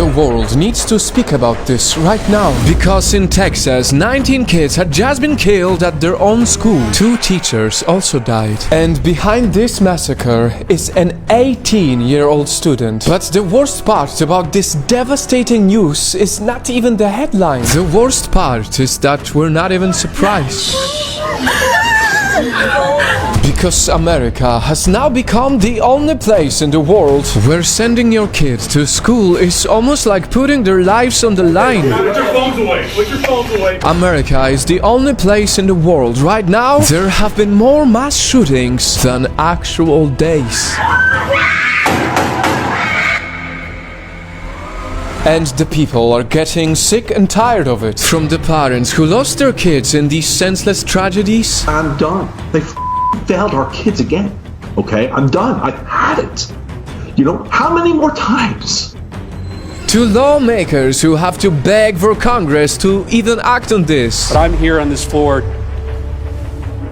The world needs to speak about this right now. Because in Texas, 19 kids had just been killed at their own school. 2 teachers also died. And behind this massacre is an 18-year-old student. But the worst part about this devastating news is not even the headline. The worst part is that we're not even surprised. Because America has now become the only place in the world where sending your kid to school is almost like putting their lives on the line. Put your phones away. Put your phones away. America is the only place in the world right now there have been more mass shootings than actual days. And the people are getting sick and tired of it. From the parents who lost their kids in these senseless tragedies. I'm done. They failed our kids again. Okay? I'm done. I've had it. You know, how many more times? To lawmakers who have to beg for Congress to even act on this. But I'm here on this floor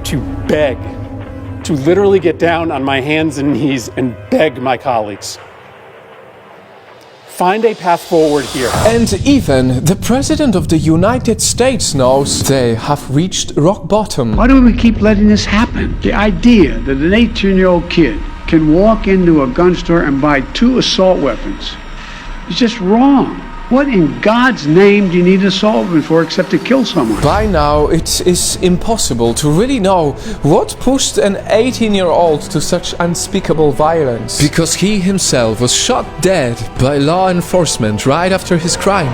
to beg, to literally get down on my hands and knees and beg my colleagues. Find a path forward here. And even the President of the United States knows they have reached rock bottom. Why do we keep letting this happen? The idea that an 18-year-old kid can walk into a gun store and buy 2 assault weapons is just wrong. What in God's name do you need an assault weapon for except to kill someone? By now, it is impossible to really know what pushed an 18-year-old to such unspeakable violence. Because he himself was shot dead by law enforcement right after his crime.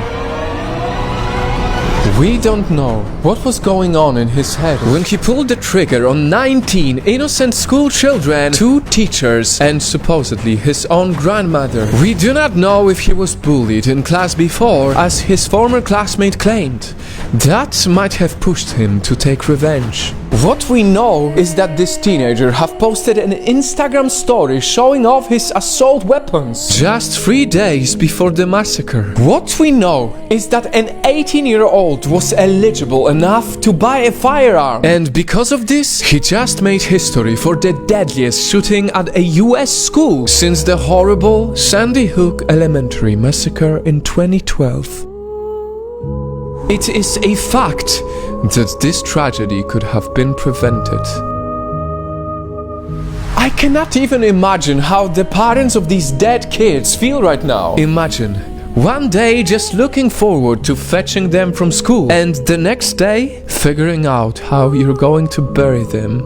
We don't know what was going on in his head when he pulled the trigger on 19 innocent school children, 2 teachers, and supposedly his own grandmother. We do not know if he was bullied in class before, as his former classmate claimed. That might have pushed him to take revenge. What we know is that this teenager have posted an Instagram story showing off his assault weapons just 3 days before the massacre. What we know is that an 18-year-old was eligible enough to buy a firearm. And because of this, he just made history for the deadliest shooting at a US school since the horrible Sandy Hook Elementary massacre in 2012. It is a fact that this tragedy could have been prevented. I cannot even imagine how the parents of these dead kids feel right now. Imagine one day just looking forward to fetching them from school, and the next day figuring out how you're going to bury them.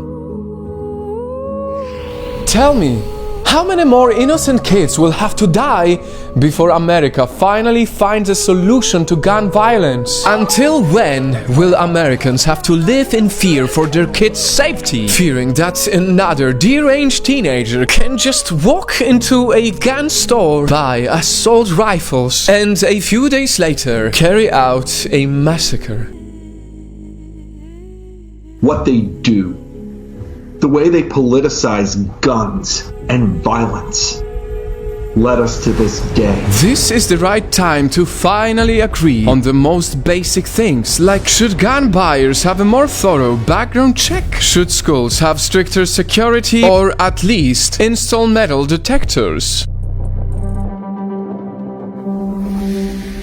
Tell me, how many more innocent kids will have to die before America finally finds a solution to gun violence? Until when will Americans have to live in fear for their kids' safety, fearing that another deranged teenager can just walk into a gun store, buy assault rifles, and a few days later carry out a massacre? What they do, the way they politicize guns and violence, led us to this day. This is the right time to finally agree on the most basic things, like should gun buyers have a more thorough background check? Should schools have stricter security, or at least install metal detectors?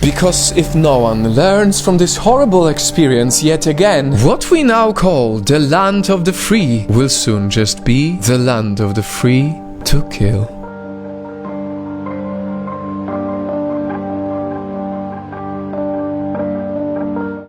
Because if no one learns from this horrible experience yet again, what we now call the land of the free will soon just be the land of the free to kill.